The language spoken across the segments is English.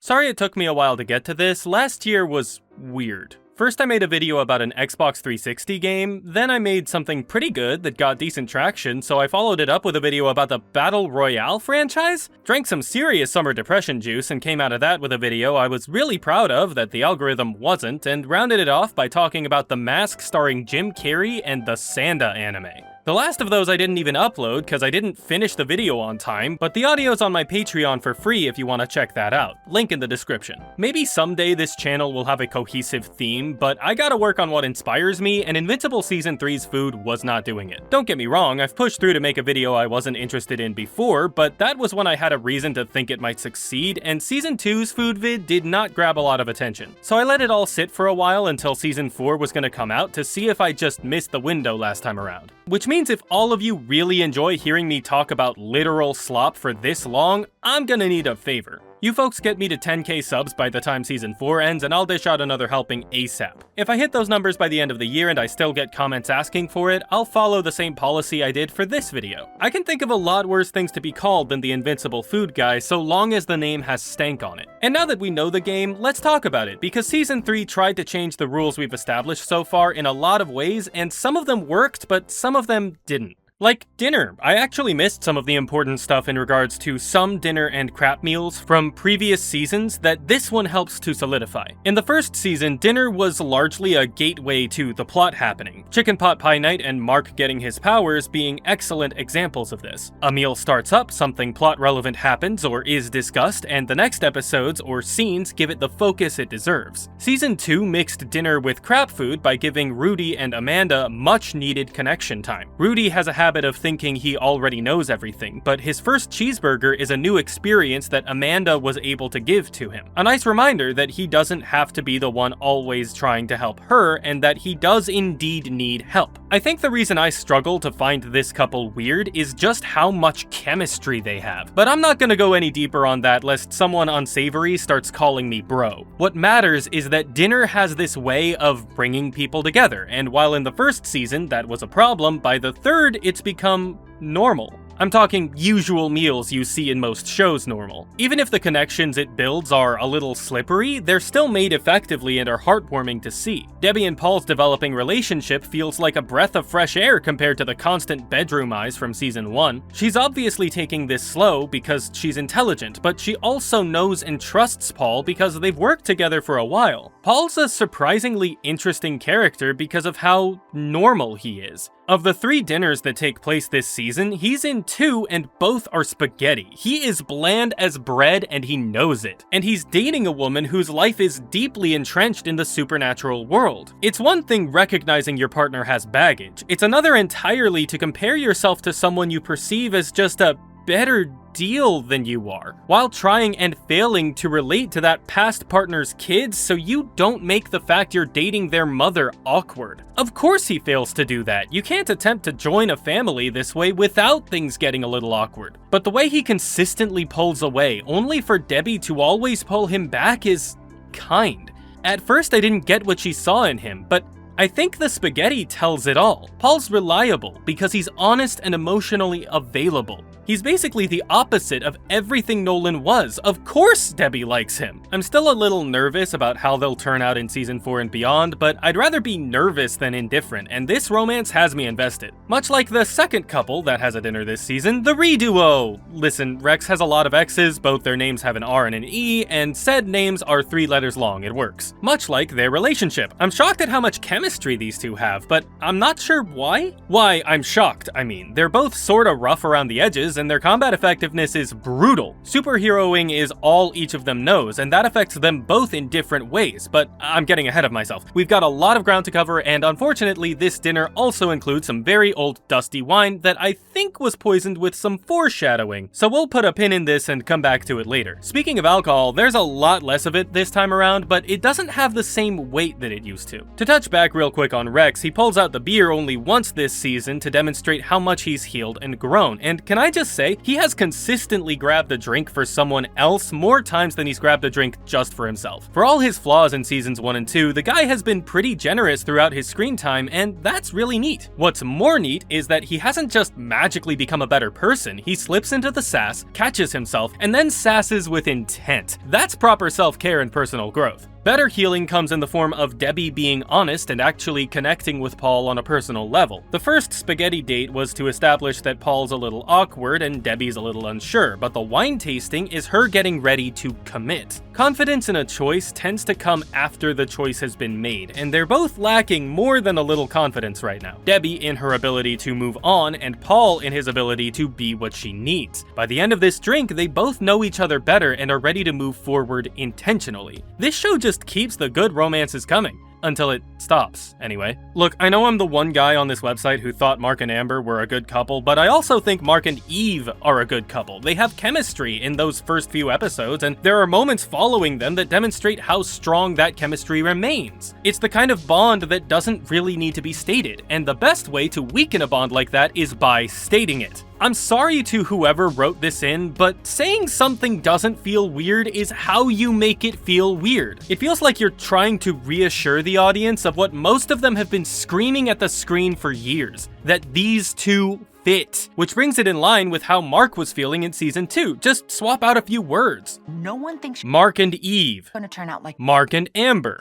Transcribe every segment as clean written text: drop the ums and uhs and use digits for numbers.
Sorry it took me a while to get to this. Last year was weird. First I made a video about an Xbox 360 game, then I made something pretty good that got decent traction, so I followed it up with a video about the Battle Royale franchise, drank some serious summer depression juice and came out of that with a video I was really proud of that the algorithm wasn't, and rounded it off by talking about The Mask starring Jim Carrey and the Sanda anime. The last of those I didn't even upload because I didn't finish the video on time, but the audio's on my Patreon for free if you want to check that out. Link in the description. Maybe someday this channel will have a cohesive theme, but I gotta work on what inspires me, and Invincible Season 3's food was not doing it. Don't get me wrong, I've pushed through to make a video I wasn't interested in before, but that was when I had a reason to think it might succeed, and Season 2's food vid did not grab a lot of attention. So I let it all sit for a while until Season 4 was gonna come out to see if I just missed the window last time around. Which means if all of you really enjoy hearing me talk about literal slop for this long, I'm gonna need a favor. You folks get me to 10k subs by the time Season 4 ends and I'll dish out another helping ASAP. If I hit those numbers by the end of the year and I still get comments asking for it, I'll follow the same policy I did for this video. I can think of a lot worse things to be called than the Invincible Food Guy so long as the name has stank on it. And now that we know the game, let's talk about it, because Season 3 tried to change the rules we've established so far in a lot of ways, and some of them worked, but some of them didn't. Like dinner. I actually missed some of the important stuff in regards to some dinner and crap meals from previous seasons that this one helps to solidify. In the first season, dinner was largely a gateway to the plot happening. Chicken pot pie night and Mark getting his powers being excellent examples of this. A meal starts up, something plot relevant happens or is discussed, and the next episodes or scenes give it the focus it deserves. Season 2 mixed dinner with crap food by giving Rudy and Amanda much needed connection time. Rudy has a habit of thinking he already knows everything, but his first cheeseburger is a new experience that Amanda was able to give to him. A nice reminder that he doesn't have to be the one always trying to help her, and that he does indeed need help. I think the reason I struggle to find this couple weird is just how much chemistry they have. But I'm not gonna go any deeper on that lest someone unsavory starts calling me bro. What matters is that dinner has this way of bringing people together, and while in the first season that was a problem, by the third it's become normal. I'm talking usual meals you see in most shows normal. Even if the connections it builds are a little slippery, they're still made effectively and are heartwarming to see. Debbie and Paul's developing relationship feels like a breath of fresh air compared to the constant bedroom eyes from Season 1. She's obviously taking this slow because she's intelligent, but she also knows and trusts Paul because they've worked together for a while. Paul's a surprisingly interesting character because of how normal he is. Of the 3 dinners that take place this season, he's in 2 and both are spaghetti. He is bland as bread and he knows it. And he's dating a woman whose life is deeply entrenched in the supernatural world. It's one thing recognizing your partner has baggage. It's another entirely to compare yourself to someone you perceive as just a better deal than you are, while trying and failing to relate to that past partner's kids so you don't make the fact you're dating their mother awkward. Of course he fails to do that. You can't attempt to join a family this way without things getting a little awkward. But the way he consistently pulls away, only for Debbie to always pull him back, is kind. At first I didn't get what she saw in him, but I think the spaghetti tells it all. Paul's reliable because he's honest and emotionally available. He's basically the opposite of everything Nolan was. Of course Debbie likes him. I'm still a little nervous about how they'll turn out in Season 4 and beyond, but I'd rather be nervous than indifferent, and this romance has me invested. Much like the second couple that has a dinner this season, the Reduo. Listen, Rex has a lot of X's, both their names have an R and an E, and said names are 3 letters long, it works. Much like their relationship. I'm shocked at how much chemistry these two have, but I'm not sure why? Why I'm shocked, I mean. They're both sorta rough around the edges, and their combat effectiveness is brutal. Superheroing is all each of them knows, and that affects them both in different ways, but I'm getting ahead of myself. We've got a lot of ground to cover, and unfortunately this dinner also includes some very old dusty wine that I think was poisoned with some foreshadowing, so we'll put a pin in this and come back to it later. Speaking of alcohol, there's a lot less of it this time around, but it doesn't have the same weight that it used to. To touch back real quick on Rex, he pulls out the beer only once this season to demonstrate how much he's healed and grown, and can I just just say, he has consistently grabbed a drink for someone else more times than he's grabbed a drink just for himself. For all his flaws in seasons 1 and 2, the guy has been pretty generous throughout his screen time, and that's really neat. What's more neat is that he hasn't just magically become a better person, he slips into the sass, catches himself, and then sasses with intent. That's proper self-care and personal growth. Better healing comes in the form of Debbie being honest and actually connecting with Paul on a personal level. The first spaghetti date was to establish that Paul's a little awkward and Debbie's a little unsure, but the wine tasting is her getting ready to commit. Confidence in a choice tends to come after the choice has been made, and they're both lacking more than a little confidence right now. Debbie in her ability to move on, and Paul in his ability to be what she needs. By the end of this drink, they both know each other better and are ready to move forward intentionally. This show just keeps the good romances coming. Until it stops, anyway. Look, I know I'm the one guy on this website who thought Mark and Amber were a good couple, but I also think Mark and Eve are a good couple. They have chemistry in those first few episodes, and there are moments following them that demonstrate how strong that chemistry remains. It's the kind of bond that doesn't really need to be stated, and the best way to weaken a bond like that is by stating it. I'm sorry to whoever wrote this in, but saying something doesn't feel weird is how you make it feel weird. It feels like you're trying to reassure the audience of what most of them have been screaming at the screen for years, that these two fit. Which brings it in line with how Mark was feeling in season 2. Just swap out a few words. No one thinks Mark and Eve. gonna turn out like Mark and Amber.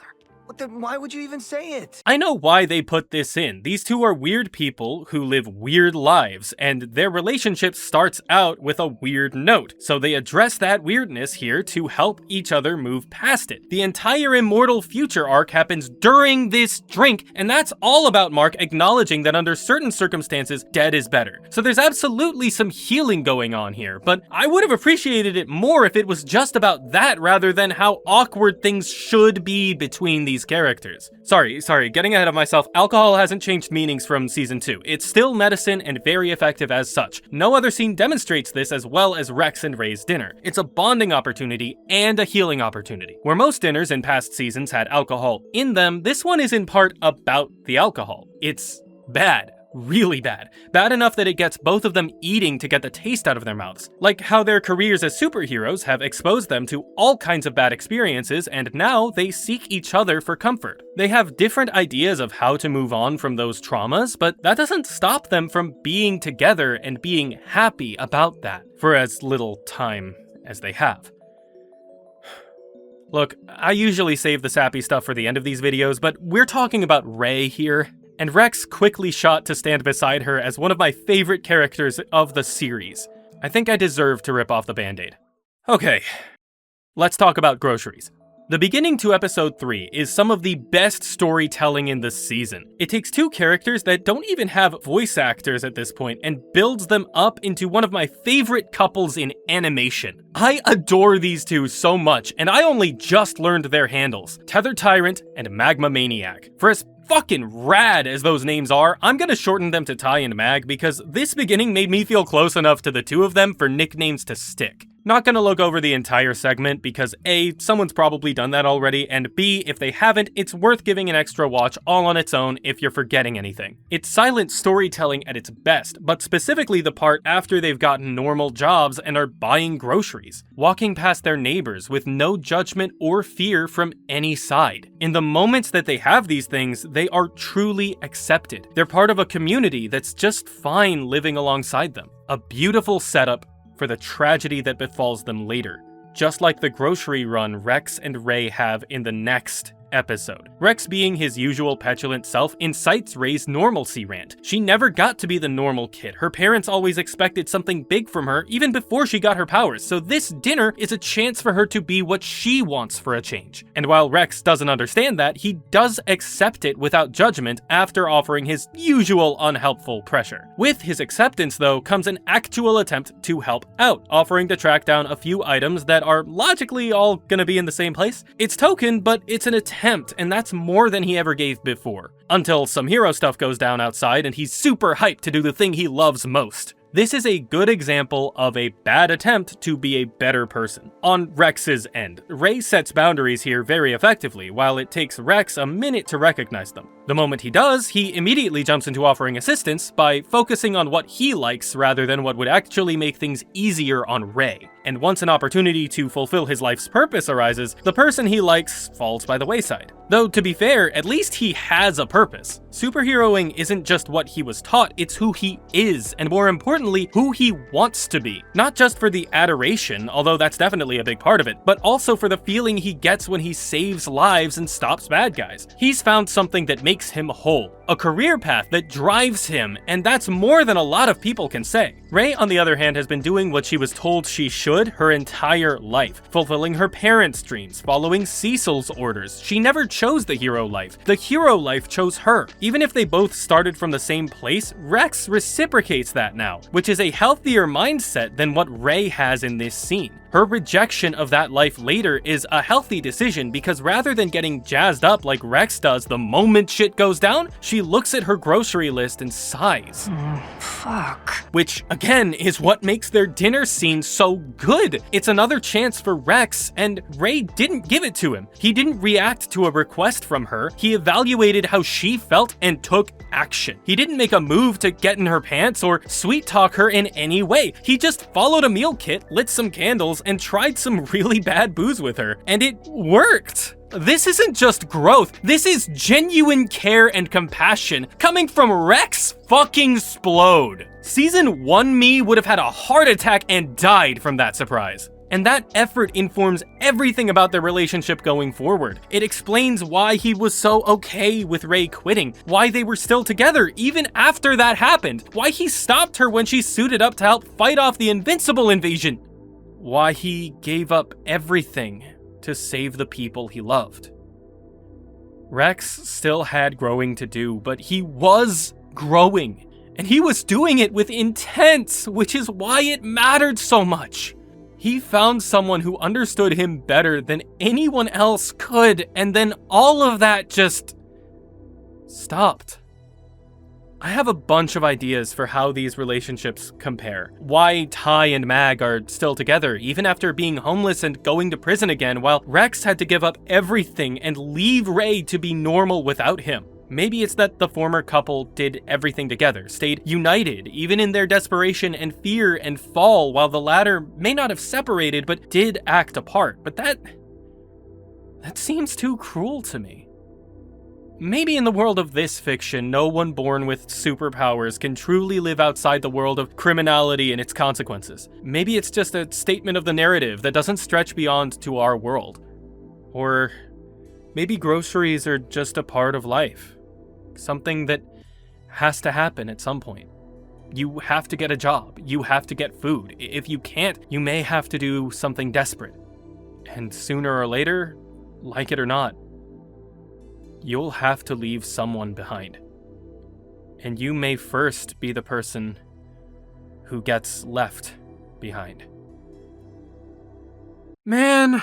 Then why would you even say it? I know why they put this in. These two are weird people who live weird lives, and their relationship starts out with a weird note. So they address that weirdness here to help each other move past it. The entire Immortal Future arc happens during this drink, and that's all about Mark acknowledging that under certain circumstances, dead is better. So there's absolutely some healing going on here, but I would have appreciated it more if it was just about that rather than how awkward things should be between these characters. Sorry, getting ahead of myself. Alcohol hasn't changed meanings from season 2. It's still medicine and very effective as such. No other scene demonstrates this as well as Rex and Ray's dinner. It's a bonding opportunity and a healing opportunity. Where most dinners in past seasons had alcohol in them, this one is in part about the alcohol. It's bad. Really bad. Bad enough that it gets both of them eating to get the taste out of their mouths. Like how their careers as superheroes have exposed them to all kinds of bad experiences, and now they seek each other for comfort. They have different ideas of how to move on from those traumas, but that doesn't stop them from being together and being happy about that, for as little time as they have. Look, I usually save the sappy stuff for the end of these videos, but we're talking about Ray here. And Rex quickly shot to stand beside her as one of my favorite characters of the series. I think I deserve to rip off the band-aid. Okay, let's talk about Groceries. The beginning to episode 3 is some of the best storytelling in the season. It takes two characters that don't even have voice actors at this point and builds them up into one of my favorite couples in animation. I adore these two so much, and I only just learned their handles, Tether Tyrant and Magma Maniac. For as fucking rad as those names are, I'm gonna shorten them to Ty and Mag because this beginning made me feel close enough to the two of them for nicknames to stick. Not gonna look over the entire segment because A, someone's probably done that already, and B, if they haven't, it's worth giving an extra watch all on its own if you're forgetting anything. It's silent storytelling at its best, but specifically the part after they've gotten normal jobs and are buying groceries, walking past their neighbors with no judgment or fear from any side. In the moments that they have these things, they are truly accepted. They're part of a community that's just fine living alongside them. A beautiful setup for the tragedy that befalls them later, just like the grocery run Rex and Ray have in the next episode. Rex, being his usual petulant self, incites Ray's normalcy rant. She never got to be the normal kid. Her parents always expected something big from her even before she got her powers, so this dinner is a chance for her to be what she wants for a change. And while Rex doesn't understand that, he does accept it without judgment after offering his usual unhelpful pressure. With his acceptance, though, comes an actual attempt to help out, offering to track down a few items that are logically all gonna be in the same place. It's token, but it's an attempt, and that's more than he ever gave before. Until some hero stuff goes down outside and he's super hyped to do the thing he loves most. This is a good example of a bad attempt to be a better person. On Rex's end, Ray sets boundaries here very effectively, while it takes Rex a minute to recognize them. The moment he does, he immediately jumps into offering assistance by focusing on what he likes rather than what would actually make things easier on Rei. And once an opportunity to fulfill his life's purpose arises, the person he likes falls by the wayside. Though, to be fair, at least he has a purpose. Superheroing isn't just what he was taught, it's who he is, and more importantly, who he wants to be. Not just for the adoration, although that's definitely a big part of it, but also for the feeling he gets when he saves lives and stops bad guys. He's found something that makes him whole, a career path that drives him, and that's more than a lot of people can say. Rei, on the other hand, has been doing what she was told she should her entire life, fulfilling her parents' dreams, following Cecil's orders. She never chose the hero life. The hero life chose her. Even if they both started from the same place, Rex reciprocates that now, which is a healthier mindset than what Rei has in this scene. Her rejection of that life later is a healthy decision because rather than getting jazzed up like Rex does the moment shit goes down, she looks at her grocery list and sighs. Fuck. Which, again, is what makes their dinner scene so good. It's another chance for Rex, and Rei didn't give it to him. He didn't react to a request from her. He evaluated how she felt and took action. He didn't make a move to get in her pants or sweet talk her in any way. He just followed a meal kit, lit some candles, and tried some really bad booze with her. And it worked. This isn't just growth, this is genuine care and compassion coming from Rex fucking Splode. Season 1 me would have had a heart attack and died from that surprise. And that effort informs everything about their relationship going forward. It explains why he was so okay with Rei quitting, why they were still together even after that happened, why he stopped her when she suited up to help fight off the Invincible invasion, why he gave up everything to save the people he loved. Rex still had growing to do, but he was growing, and he was doing it with intent, which is why it mattered so much. He found someone who understood him better than anyone else could, and then all of that just stopped. I have a bunch of ideas for how these relationships compare. Why Ty and Mag are still together, even after being homeless and going to prison again, while Rex had to give up everything and leave Rei to be normal without him. Maybe it's that the former couple did everything together, stayed united, even in their desperation and fear and fall, while the latter may not have separated, but did act apart. But that seems too cruel to me. Maybe in the world of this fiction, no one born with superpowers can truly live outside the world of criminality and its consequences. Maybe it's just a statement of the narrative that doesn't stretch beyond to our world. Or maybe groceries are just a part of life. Something that has to happen at some point. You have to get a job. You have to get food. If you can't, you may have to do something desperate. And sooner or later, like it or not, you'll have to leave someone behind. And you may first be the person who gets left behind. Man,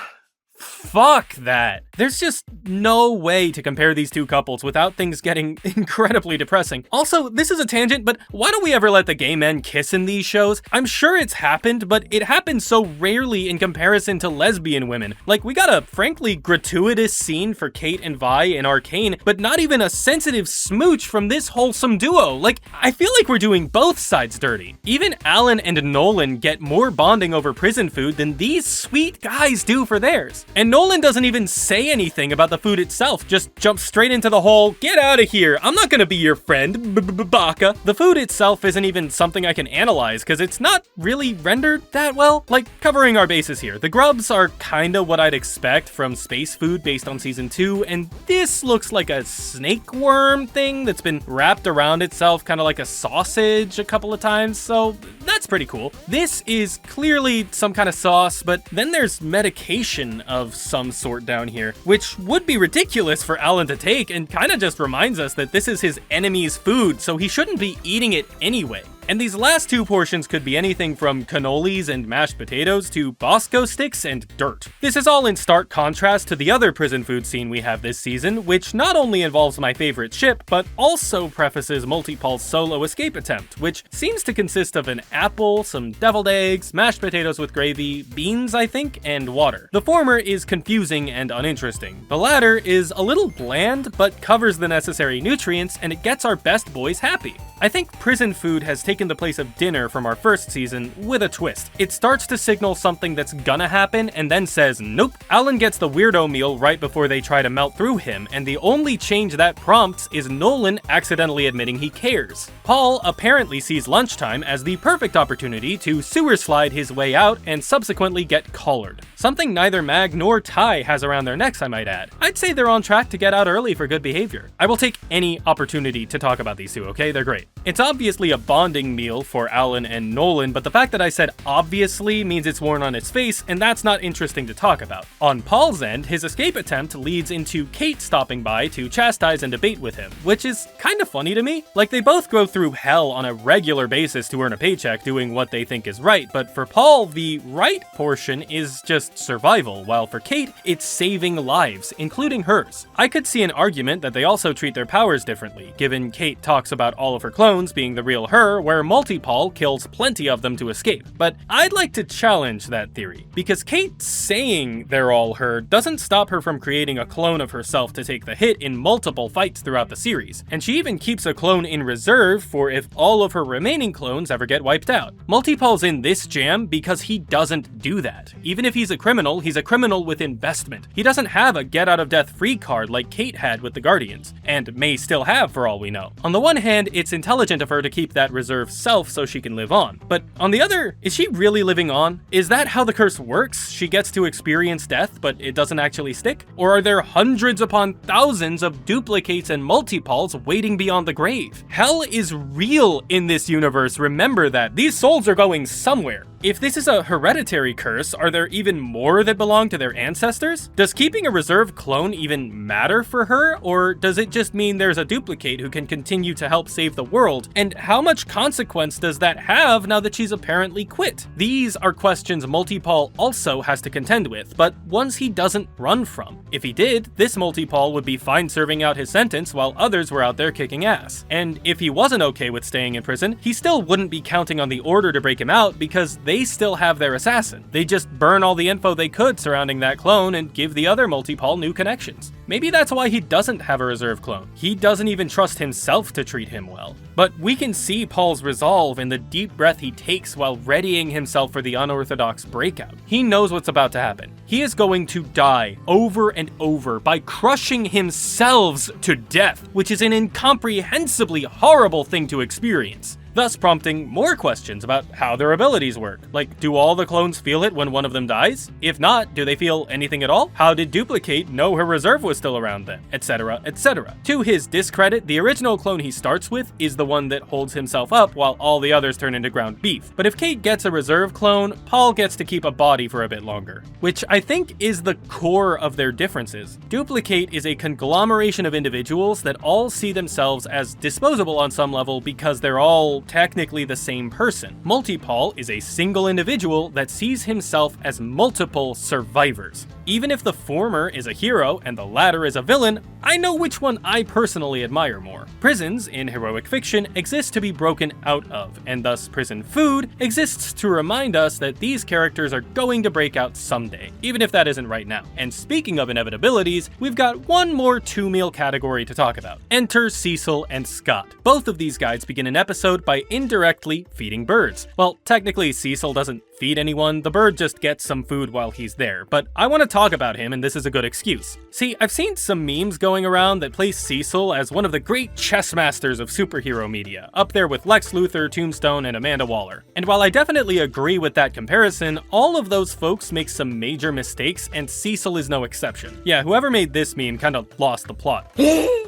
fuck that. There's just no way to compare these two couples without things getting incredibly depressing. Also, this is a tangent, but why don't we ever let the gay men kiss in these shows? I'm sure it's happened, but it happens so rarely in comparison to lesbian women. Like, we got a frankly gratuitous scene for Kate and Vi in Arcane, but not even a sensitive smooch from this wholesome duo. Like, I feel like we're doing both sides dirty. Even Alan and Nolan get more bonding over prison food than these sweet guys do for theirs. And Nolan doesn't even say anything about the food itself, just jumps straight into the whole, get out of here, I'm not gonna be your friend, baka. The food itself isn't even something I can analyze, because it's not really rendered that well. Like, covering our bases here, the grubs are kinda what I'd expect from space food based on season 2, and this looks like a snake worm thing that's been wrapped around itself kinda like a sausage a couple of times, so that's pretty cool. This is clearly some kind of sauce, but then there's medication of some sort down here, which would be ridiculous for Alan to take and kind of just reminds us that this is his enemy's food, so he shouldn't be eating it anyway. And these last two portions could be anything from cannolis and mashed potatoes to Bosco sticks and dirt. This is all in stark contrast to the other prison food scene we have this season, which not only involves my favorite ship, but also prefaces Multi-Paul's solo escape attempt, which seems to consist of an apple, some deviled eggs, mashed potatoes with gravy, beans I think, and water. The former is confusing and uninteresting. The latter is a little bland, but covers the necessary nutrients, and it gets our best boys happy. I think prison food has taken the place of dinner from our first season with a twist. It starts to signal something that's gonna happen and then says nope. Alan gets the weirdo meal right before they try to melt through him, and the only change that prompts is Nolan accidentally admitting he cares. Paul apparently sees lunchtime as the perfect opportunity to sewer slide his way out and subsequently get collared. Something neither Mag nor Ty has around their necks, I might add. I'd say they're on track to get out early for good behavior. I will take any opportunity to talk about these two, okay? They're great. It's obviously a bonding meal for Alan and Nolan, but the fact that I said obviously means it's worn on his face, and that's not interesting to talk about. On Paul's end, his escape attempt leads into Kate stopping by to chastise and debate with him, which is kind of funny to me. Like, they both go through hell on a regular basis to earn a paycheck doing what they think is right, but for Paul, the right portion is just survival, while for Kate, it's saving lives, including hers. I could see an argument that they also treat their powers differently, given Kate talks about all of her clones being the real her, where Multi-Paul kills plenty of them to escape. But I'd like to challenge that theory, because Kate saying they're all her doesn't stop her from creating a clone of herself to take the hit in multiple fights throughout the series, and she even keeps a clone in reserve for if all of her remaining clones ever get wiped out. Multi-Paul's in this jam because he doesn't do that. Even if he's a criminal with investment. He doesn't have a get out of death free card like Kate had with the Guardians, and may still have for all we know. On the one hand, it's intelligent of her to keep that reserve self so she can live on, but on the other, is she really living on? Is that how the curse works? She gets to experience death, but it doesn't actually stick? Or are there hundreds upon thousands of duplicates and Multi-Pauls waiting beyond the grave? Hell is real in this universe, remember that. These souls are going somewhere. If this is a hereditary curse, are there even more that belong to their ancestors? Does keeping a reserve clone even matter for her, or does it just mean there's a duplicate who can continue to help save the world? And how much consequence does that have now that she's apparently quit? These are questions Multi-Paul also has to contend with, but ones he doesn't run from. If he did, this Multi-Paul would be fine serving out his sentence while others were out there kicking ass. And if he wasn't okay with staying in prison, he still wouldn't be counting on the Order to break him out because they still have their assassin. They just burn all the info they could surrounding that clone and give the other Multi-Paul new connections. Maybe that's why he doesn't have a reserve clone. He doesn't even trust himself to treat him well. But we can see Paul's resolve in the deep breath he takes while readying himself for the unorthodox breakout. He knows what's about to happen. He is going to die over and over by crushing himself to death, which is an incomprehensibly horrible thing to experience, thus prompting more questions about how their abilities work. Like, do all the clones feel it when one of them dies? If not, do they feel anything at all? How did Duplicate know her reserve was still around then? Etc, etc. To his discredit, the original clone he starts with is the one that holds himself up while all the others turn into ground beef. But if Kate gets a reserve clone, Paul gets to keep a body for a bit longer, which I think is the core of their differences. Duplicate is a conglomeration of individuals that all see themselves as disposable on some level because they're all technically the same person. Multi-Paul is a single individual that sees himself as multiple survivors. Even if the former is a hero and the latter is a villain, I know which one I personally admire more. Prisons in heroic fiction exist to be broken out of, and thus prison food exists to remind us that these characters are going to break out someday, even if that isn't right now. And speaking of inevitabilities, we've got one more two-meal category to talk about. Enter Cecil and Scott. Both of these guys begin an episode by indirectly feeding birds. Well, technically Cecil doesn't feed anyone, the bird just gets some food while he's there, but I want to talk about him and this is a good excuse. See, I've seen some memes going around that place Cecil as one of the great chess masters of superhero media, up there with Lex Luthor, Tombstone, and Amanda Waller. And while I definitely agree with that comparison, all of those folks make some major mistakes and Cecil is no exception. Yeah, whoever made this meme kind of lost the plot.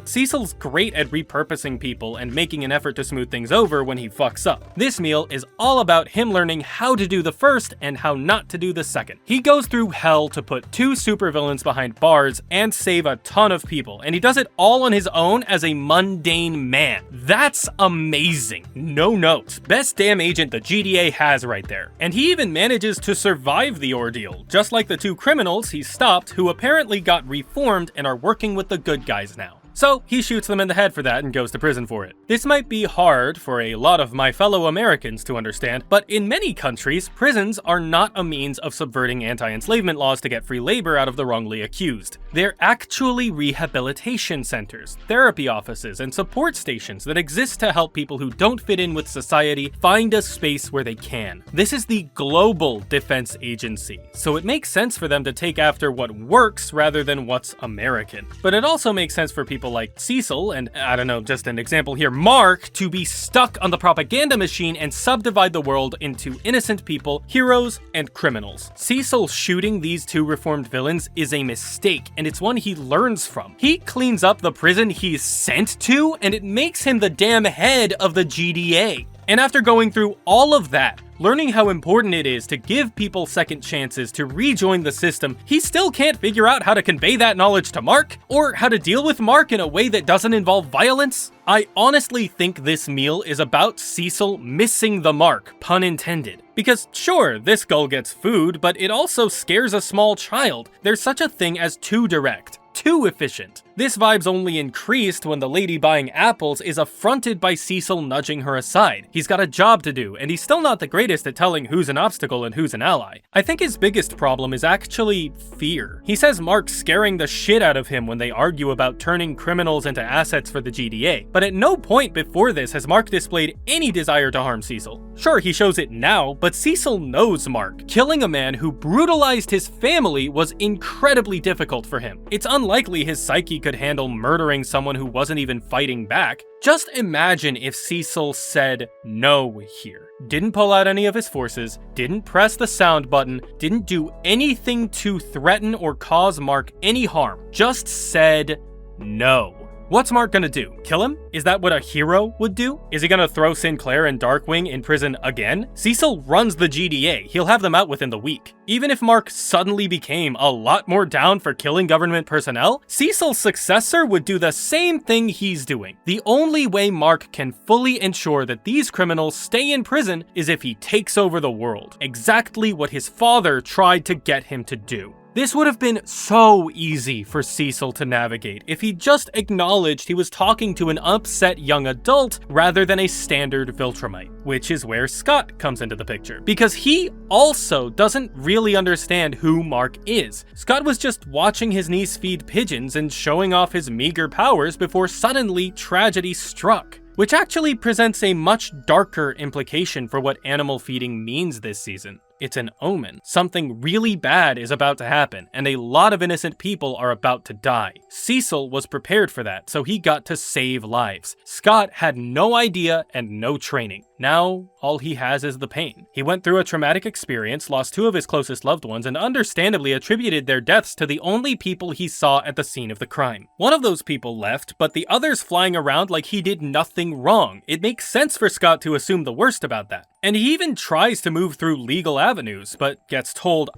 Cecil's great at repurposing people and making an effort to smooth things over when he fucks up. This meal is all about him learning how to do the first and how not to do the second. He goes through hell to put 2 supervillains behind bars and save a ton of people, and he does it all on his own as a mundane man. That's amazing. No notes. Best damn agent the GTA has right there. And he even manages to survive the ordeal, just like the 2 criminals he stopped who apparently got reformed and are working with the good guys now. So he shoots them in the head for that and goes to prison for it. This might be hard for a lot of my fellow Americans to understand, but in many countries, prisons are not a means of subverting anti-enslavement laws to get free labor out of the wrongly accused. They're actually rehabilitation centers, therapy offices, and support stations that exist to help people who don't fit in with society find a space where they can. This is the global defense agency, so it makes sense for them to take after what works rather than what's American. But it also makes sense for people like Cecil and, I don't know, just an example here, Mark, to be stuck on the propaganda machine and subdivide the world into innocent people, heroes, and criminals. Cecil shooting these 2 reformed villains is a mistake, and it's one he learns from. He cleans up the prison he's sent to, and it makes him the damn head of the GTA. And after going through all of that, learning how important it is to give people second chances to rejoin the system, he still can't figure out how to convey that knowledge to Mark, or how to deal with Mark in a way that doesn't involve violence. I honestly think this meal is about Cecil missing the mark, pun intended. Because sure, this gull gets food, but it also scares a small child. There's such a thing as too direct, too efficient. This vibe's only increased when the lady buying apples is affronted by Cecil nudging her aside. He's got a job to do, and he's still not the greatest at telling who's an obstacle and who's an ally. I think his biggest problem is actually fear. He says Mark's scaring the shit out of him when they argue about turning criminals into assets for the GTA, but at no point before this has Mark displayed any desire to harm Cecil. Sure, he shows it now, but Cecil knows Mark. Killing a man who brutalized his family was incredibly difficult for him. It's unlikely his psyche could handle murdering someone who wasn't even fighting back. Just imagine if Cecil said no here. Didn't pull out any of his forces, didn't press the sound button, didn't do anything to threaten or cause Mark any harm. Just said no. What's Mark gonna do? Kill him? Is that what a hero would do? Is he gonna throw Sinclair and Darkwing in prison again? Cecil runs the GTA. He'll have them out within the week. Even if Mark suddenly became a lot more down for killing government personnel, Cecil's successor would do the same thing he's doing. The only way Mark can fully ensure that these criminals stay in prison is if he takes over the world. Exactly what his father tried to get him to do. This would have been so easy for Cecil to navigate if he just acknowledged he was talking to an upset young adult rather than a standard Viltrumite, which is where Scott comes into the picture, because he also doesn't really understand who Mark is. Scott was just watching his niece feed pigeons and showing off his meager powers before suddenly tragedy struck, which actually presents a much darker implication for what animal feeding means this season. It's an omen. Something really bad is about to happen, and a lot of innocent people are about to die. Cecil was prepared for that, so he got to save lives. Scott had no idea and no training. Now, all he has is the pain. He went through a traumatic experience, lost 2 of his closest loved ones, and understandably attributed their deaths to the only people he saw at the scene of the crime. One of those people left, but the other's flying around like he did nothing wrong. It makes sense for Scott to assume the worst about that. And he even tries to move through legal avenues, but gets told,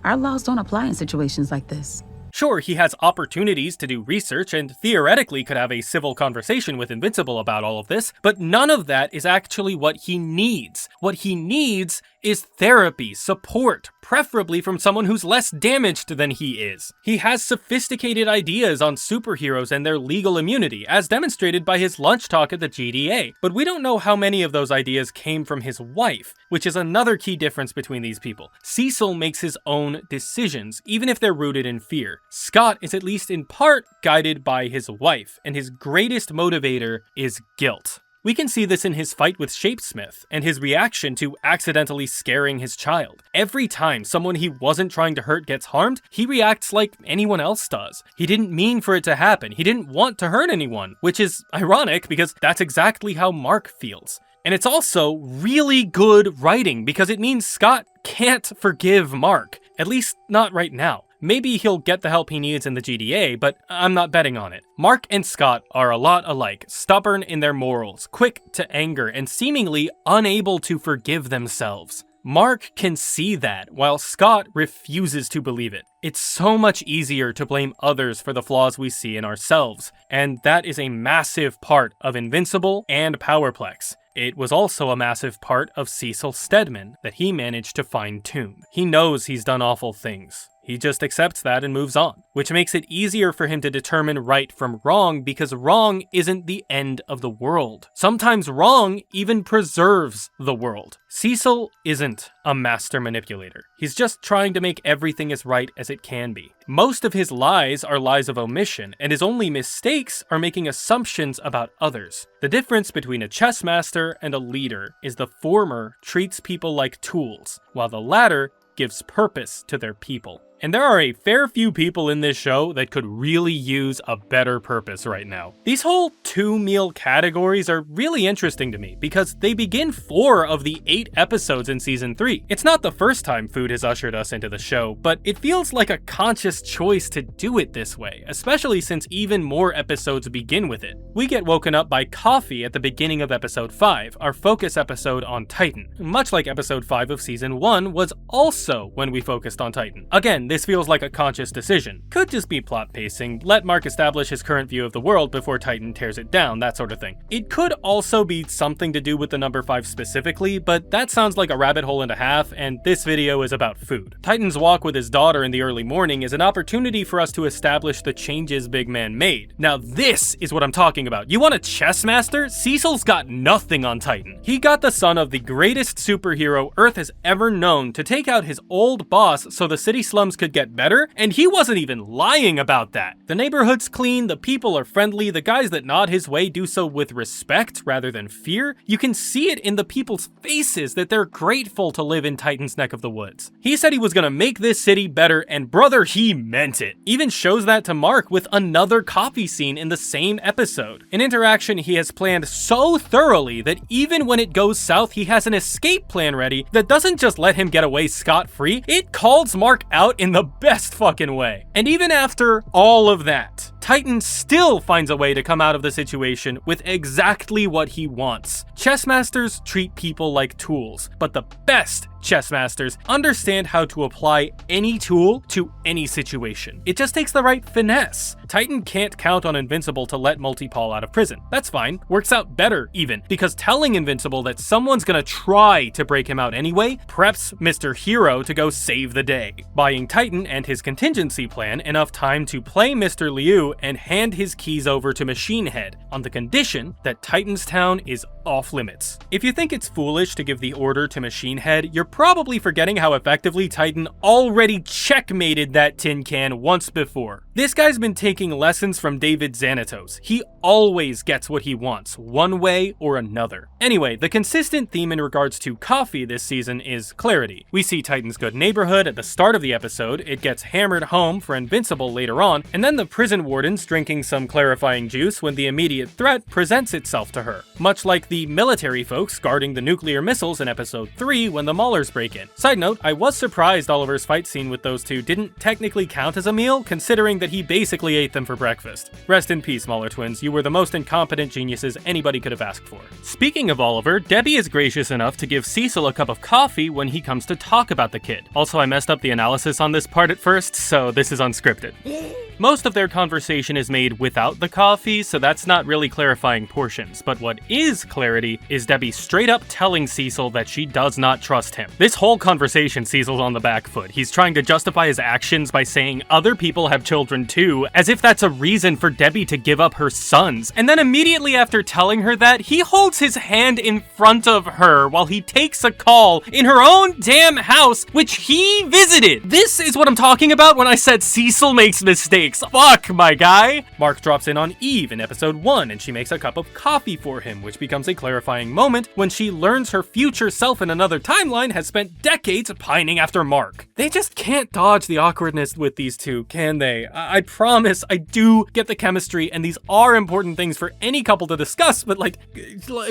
"Our laws don't apply in situations like this." Sure, he has opportunities to do research and theoretically could have a civil conversation with Invincible about all of this, but none of that is actually what he needs. What he needs is therapy, support, preferably from someone who's less damaged than he is. He has sophisticated ideas on superheroes and their legal immunity, as demonstrated by his lunch talk at the GTA, but we don't know how many of those ideas came from his wife, which is another key difference between these people. Cecil makes his own decisions, even if they're rooted in fear. Scott is at least in part guided by his wife, and his greatest motivator is guilt. We can see this in his fight with Shapesmith, and his reaction to accidentally scaring his child. Every time someone he wasn't trying to hurt gets harmed, he reacts like anyone else does. He didn't mean for it to happen, he didn't want to hurt anyone, which is ironic because that's exactly how Mark feels. And it's also really good writing because it means Scott can't forgive Mark, at least not right now. Maybe he'll get the help he needs in the GTA, but I'm not betting on it. Mark and Scott are a lot alike, stubborn in their morals, quick to anger, and seemingly unable to forgive themselves. Mark can see that, while Scott refuses to believe it. It's so much easier to blame others for the flaws we see in ourselves, and that is a massive part of Invincible and Powerplex. It was also a massive part of Cecil Stedman that he managed to fine-tune. He knows he's done awful things. He just accepts that and moves on, which makes it easier for him to determine right from wrong because wrong isn't the end of the world. Sometimes wrong even preserves the world. Cecil isn't a master manipulator. He's just trying to make everything as right as it can be. Most of his lies are lies of omission, and his only mistakes are making assumptions about others. The difference between a chess master and a leader is the former treats people like tools, while the latter gives purpose to their people. And there are a fair few people in this show that could really use a better purpose right now. These whole 2-meal categories are really interesting to me because they begin 4 of the 8 episodes in season 3. It's not the first time food has ushered us into the show, but it feels like a conscious choice to do it this way, especially since even more episodes begin with it. We get woken up by coffee at the beginning of episode 5, our focus episode on Titan. Much like episode 5 of season 1 was also when we focused on Titan. Again, this feels like a conscious decision. Could just be plot pacing, let Mark establish his current view of the world before Titan tears it down, that sort of thing. It could also be something to do with the number 5 specifically, but that sounds like a rabbit hole and a half, and this video is about food. Titan's walk with his daughter in the early morning is an opportunity for us to establish the changes Big Man made. Now this is what I'm talking about. You want a chess master? Cecil's got nothing on Titan. He got the son of the greatest superhero Earth has ever known to take out his old boss so the city slums could get better, and he wasn't even lying about that. The neighborhood's clean, the people are friendly, the guys that nod his way do so with respect rather than fear. You can see it in the people's faces that they're grateful to live in Titan's neck of the woods. He said he was gonna make this city better, and brother, he meant it. Even shows that to Mark with another coffee scene in the same episode. An interaction he has planned so thoroughly that even when it goes south, he has an escape plan ready that doesn't just let him get away scot-free, it calls Mark out in the best fucking way. And even after all of that, Titan still finds a way to come out of the situation with exactly what he wants. Chess masters treat people like tools, but the best chess masters understand how to apply any tool to any situation. It just takes the right finesse. Titan can't count on Invincible to let Multipol out of prison. That's fine. Works out better, even, because telling Invincible that someone's gonna try to break him out anyway preps Mr. Hero to go save the day, buying Titan and his contingency plan enough time to play Mr. Liu and hand his keys over to Machine Head on the condition that Titan's town is off limits. If you think it's foolish to give the order to Machine Head, you're probably forgetting how effectively Titan already checkmated that tin can once before. This guy's been taking lessons from David Xanatos. He always gets what he wants, one way or another. Anyway, the consistent theme in regards to coffee this season is clarity. We see Titan's good neighborhood at the start of the episode, it gets hammered home for Invincible later on, and then the prison warden's drinking some clarifying juice when the immediate threat presents itself to her. Much like the military folks guarding the nuclear missiles in episode 3 when the Maulers break in. Side note, I was surprised Oliver's fight scene with those two didn't technically count as a meal, considering that he basically ate them for breakfast. Rest in peace, Mauler twins, you were the most incompetent geniuses anybody could have asked for. Speaking of Oliver, Debbie is gracious enough to give Cecil a cup of coffee when he comes to talk about the kid. Also, I messed up the analysis on this part at first, so this is unscripted. Most of their conversation is made without the coffee, so that's not really clarifying portions, but what is clarity is Debbie straight up telling Cecil that she does not trust him. This whole conversation, Cecil's on the back foot. He's trying to justify his actions by saying other people have children too, as if that's a reason for Debbie to give up her sons. And then immediately after telling her that, he holds his hand in front of her while he takes a call in her own damn house, which he visited. This is what I'm talking about when I said Cecil makes mistakes. Fuck, my guy. Mark drops in on Eve in episode 1 and she makes a cup of coffee for him, which becomes a clarifying moment when she learns her future self in another timeline has spent decades pining after Mark. They just can't dodge the awkwardness with these two, can they? I promise I do get the chemistry, and these are important things for any couple to discuss, but like,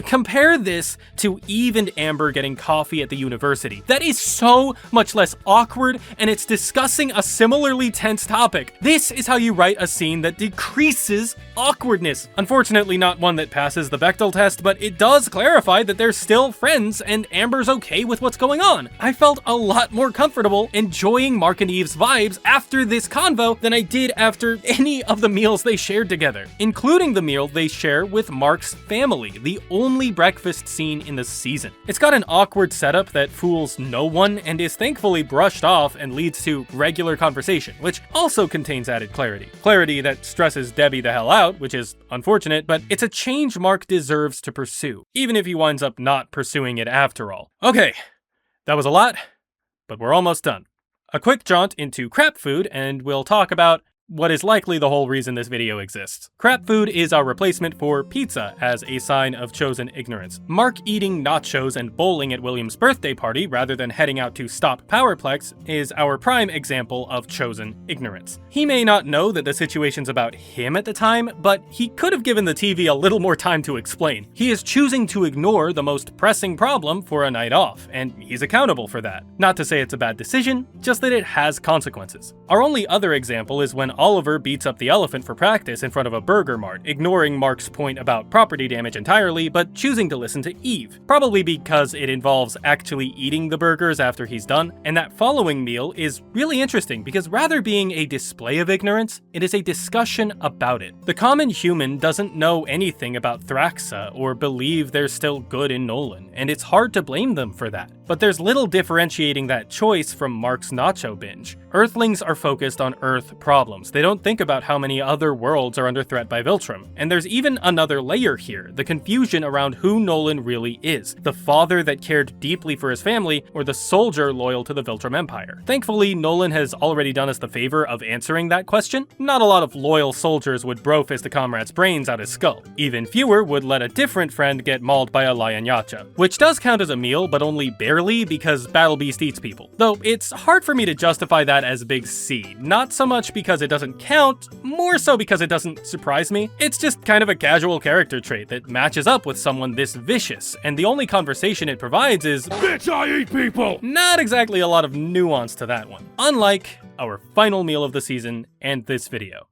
compare this to Eve and Amber getting coffee at the university. That is so much less awkward, and it's discussing a similarly tense topic. This is is how you write a scene that decreases awkwardness. Unfortunately, not one that passes the Bechdel test, but it does clarify that they're still friends and Amber's okay with what's going on. I felt a lot more comfortable enjoying Mark and Eve's vibes after this convo than I did after any of the meals they shared together, including the meal they share with Mark's family, the only breakfast scene in the season. It's got an awkward setup that fools no one and is thankfully brushed off and leads to regular conversation, which also contains added clarity. Clarity that stresses Debbie the hell out, which is unfortunate, but it's a change Mark deserves to pursue, even if he winds up not pursuing it after all. Okay, that was a lot, but we're almost done. A quick jaunt into crap food, and we'll talk about what is likely the whole reason this video exists. Crap food is our replacement for pizza as a sign of chosen ignorance. Mark eating nachos and bowling at William's birthday party rather than heading out to stop Powerplex is our prime example of chosen ignorance. He may not know that the situation's about him at the time, but he could have given the TV a little more time to explain. He is choosing to ignore the most pressing problem for a night off, and he's accountable for that. Not to say it's a bad decision, just that it has consequences. Our only other example is when Oliver beats up the elephant for practice in front of a burger mart, ignoring Mark's point about property damage entirely, but choosing to listen to Eve. Probably because it involves actually eating the burgers after he's done, and that following meal is really interesting because rather being a display of ignorance, it is a discussion about it. The common human doesn't know anything about Thraxa or believe they're still good in Nolan, and it's hard to blame them for that. But there's little differentiating that choice from Mark's nacho binge. Earthlings are focused on Earth problems. They don't think about how many other worlds are under threat by Viltrum. And there's even another layer here, the confusion around who Nolan really is. The father that cared deeply for his family, or the soldier loyal to the Viltrum Empire. Thankfully, Nolan has already done us the favor of answering that question. Not a lot of loyal soldiers would bro-fist a comrade's brains out his skull. Even fewer would let a different friend get mauled by a lion yacha. Which does count as a meal, but only barely because Battle Beast eats people. Though it's hard for me to justify that as Big C. Not so much because it doesn't count, more so because it doesn't surprise me. It's just kind of a casual character trait that matches up with someone this vicious, and the only conversation it provides is, "Bitch, I eat people!" Not exactly a lot of nuance to that one. Unlike our final meal of the season and this video.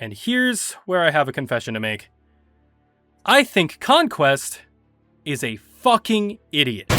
And here's where I have a confession to make. I think Conquest is a fucking idiot.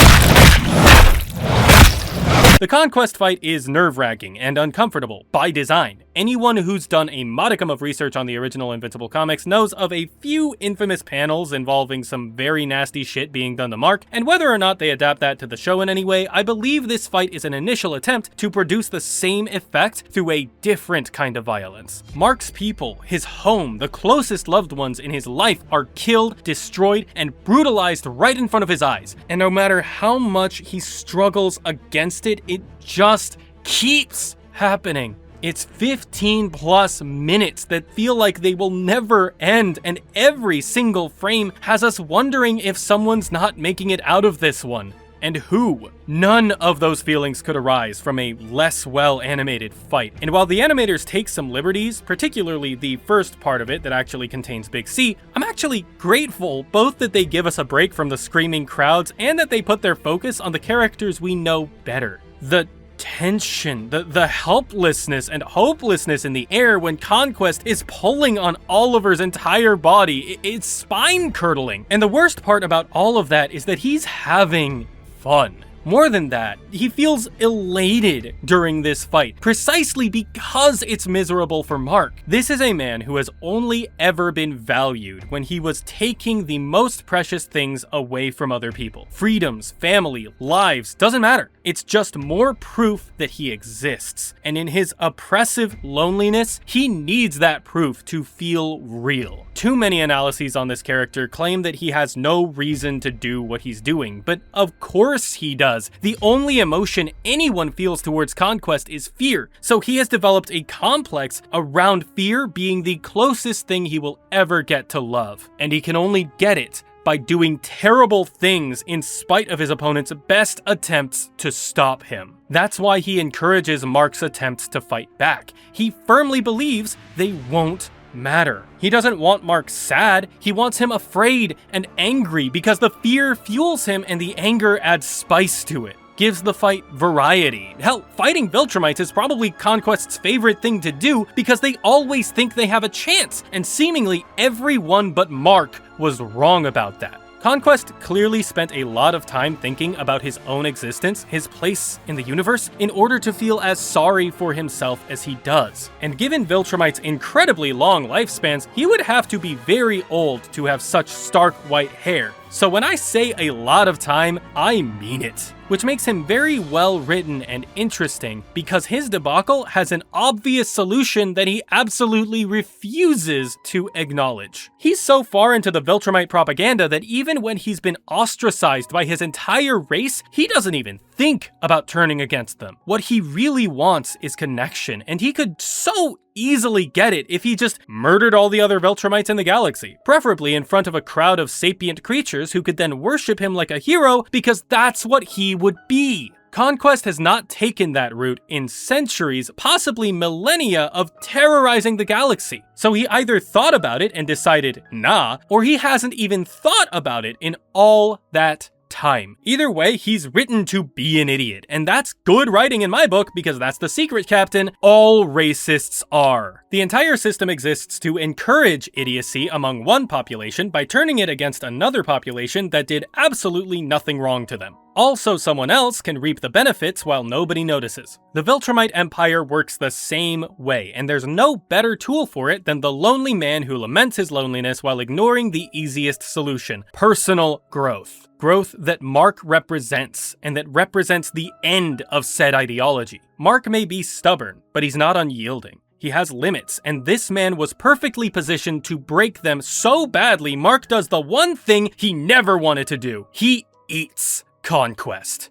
The Conquest fight is nerve-wracking and uncomfortable by design. Anyone who's done a modicum of research on the original Invincible comics knows of a few infamous panels involving some very nasty shit being done to Mark, and whether or not they adapt that to the show in any way, I believe this fight is an initial attempt to produce the same effect through a different kind of violence. Mark's people, his home, the closest loved ones in his life are killed, destroyed, and brutalized right in front of his eyes. And no matter how much he struggles against it, it just keeps happening. It's 15 plus minutes that feel like they will never end, and every single frame has us wondering if someone's not making it out of this one. And who? None of those feelings could arise from a less well-animated fight. And while the animators take some liberties, particularly the first part of it that actually contains Big C, I'm actually grateful both that they give us a break from the screaming crowds and that they put their focus on the characters we know better. The tension, the helplessness and hopelessness in the air when Conquest is pulling on Oliver's entire body, it's spine-curdling. And the worst part about all of that is that he's having fun. More than that, he feels elated during this fight, precisely because it's miserable for Mark. This is a man who has only ever been valued when he was taking the most precious things away from other people. Freedoms, family, lives, doesn't matter. It's just more proof that he exists. And in his oppressive loneliness, he needs that proof to feel real. Too many analyses on this character claim that he has no reason to do what he's doing, but of course he does. The only emotion anyone feels towards Conquest is fear, so he has developed a complex around fear being the closest thing he will ever get to love. And he can only get it by doing terrible things in spite of his opponent's best attempts to stop him. That's why he encourages Mark's attempts to fight back. He firmly believes they won't matter. He doesn't want Mark sad, he wants him afraid and angry because the fear fuels him and the anger adds spice to it. gives the fight variety. Hell, fighting Viltrumites is probably Conquest's favorite thing to do because they always think they have a chance, and seemingly everyone but Mark was wrong about that. Conquest clearly spent a lot of time thinking about his own existence, his place in the universe, in order to feel as sorry for himself as he does. And given Viltrumite's incredibly long lifespans, he would have to be very old to have such stark white hair. So when I say a lot of time, I mean it. Which makes him very well written and interesting because his debacle has an obvious solution that he absolutely refuses to acknowledge. He's so far into the Viltrumite propaganda that even when he's been ostracized by his entire race, he doesn't even think about turning against them. What he really wants is connection, and he could so easily get it if he just murdered all the other Viltrumites in the galaxy, preferably in front of a crowd of sapient creatures who could then worship him like a hero because that's what he would be. Conquest has not taken that route in centuries, possibly millennia of terrorizing the galaxy. So he either thought about it and decided, nah, or he hasn't even thought about it in all that time. Either way, he's written to be an idiot, and that's good writing in my book because that's the secret, Captain. All racists are. The entire system exists to encourage idiocy among one population by turning it against another population that did absolutely nothing wrong to them. Also, someone else can reap the benefits while nobody notices. The Viltrumite Empire works the same way, and there's no better tool for it than the lonely man who laments his loneliness while ignoring the easiest solution: personal growth. Growth that Mark represents, and that represents the end of said ideology. Mark may be stubborn, but he's not unyielding. He has limits, and this man was perfectly positioned to break them so badly Mark does the one thing he never wanted to do. He eats Conquest.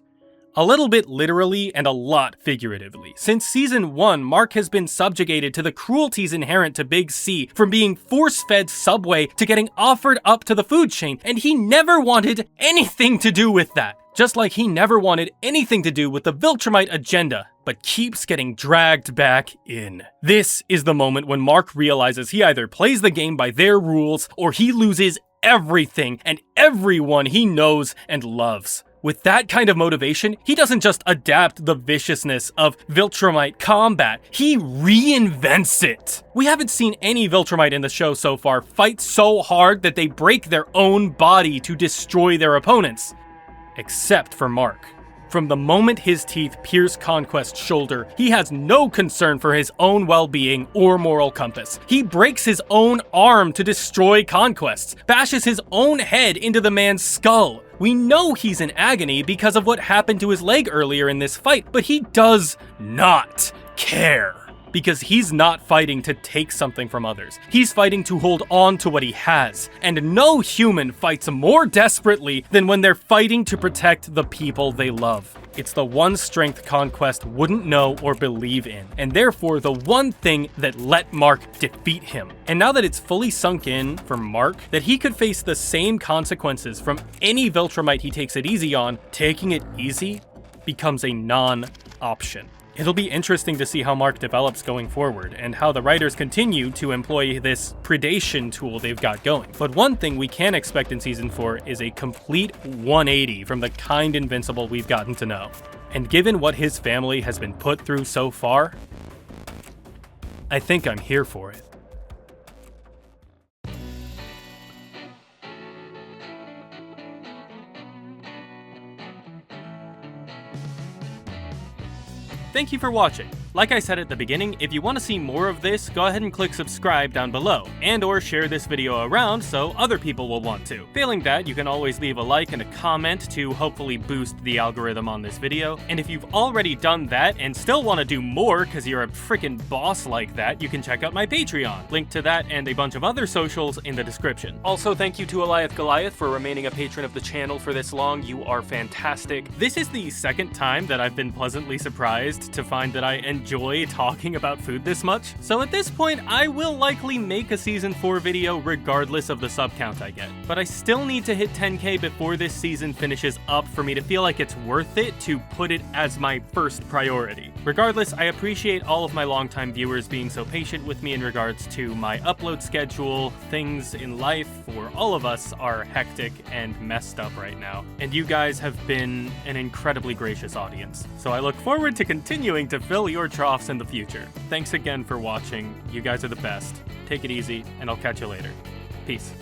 A little bit literally and a lot figuratively. Since season 1, Mark has been subjugated to the cruelties inherent to Big C, from being force-fed Subway to getting offered up to the food chain, and he never wanted anything to do with that. Just like he never wanted anything to do with the Viltrumite agenda, but keeps getting dragged back in. This is the moment when Mark realizes he either plays the game by their rules, or he loses everything and everyone he knows and loves. With that kind of motivation, he doesn't just adapt the viciousness of Viltrumite combat, he reinvents it. We haven't seen any Viltrumite in the show so far fight so hard that they break their own body to destroy their opponents. Except for Mark. From the moment his teeth pierce Conquest's shoulder, he has no concern for his own well-being or moral compass. He breaks his own arm to destroy Conquest's, bashes his own head into the man's skull. We know he's in agony because of what happened to his leg earlier in this fight, but he does not care. Because he's not fighting to take something from others. He's fighting to hold on to what he has. And no human fights more desperately than when they're fighting to protect the people they love. It's the one strength Conquest wouldn't know or believe in, and therefore the one thing that let Mark defeat him. And now that it's fully sunk in for Mark that he could face the same consequences from any Viltrumite he takes it easy on, taking it easy becomes a non-option. It'll be interesting to see how Mark develops going forward, and how the writers continue to employ this predation tool they've got going. But one thing we can expect in Season 4 is a complete 180 from the kind Invincible we've gotten to know. And given what his family has been put through so far, I think I'm here for it. Thank you for watching. Like I said at the beginning, if you want to see more of this, go ahead and click subscribe down below, and or share this video around so other people will want to. Failing that, you can always leave a like and a comment to hopefully boost the algorithm on this video. And if you've already done that and still want to do more because you're a freaking boss like that, you can check out my Patreon. Link to that and a bunch of other socials in the description. Also, thank you to Eliath Goliath for remaining a patron of the channel for this long. You are fantastic. This is the second time that I've been pleasantly surprised to find that I enjoy talking about food this much. So at this point, I will likely make a Season 4 video regardless of the sub count I get. But I still need to hit 10k before this season finishes up for me to feel like it's worth it to put it as my first priority. Regardless, I appreciate all of my longtime viewers being so patient with me in regards to my upload schedule. Things in life for all of us are hectic and messed up right now, and you guys have been an incredibly gracious audience. So I look forward to continuing to fill your troughs in the future. Thanks again for watching. You guys are the best. Take it easy, and I'll catch you later. Peace.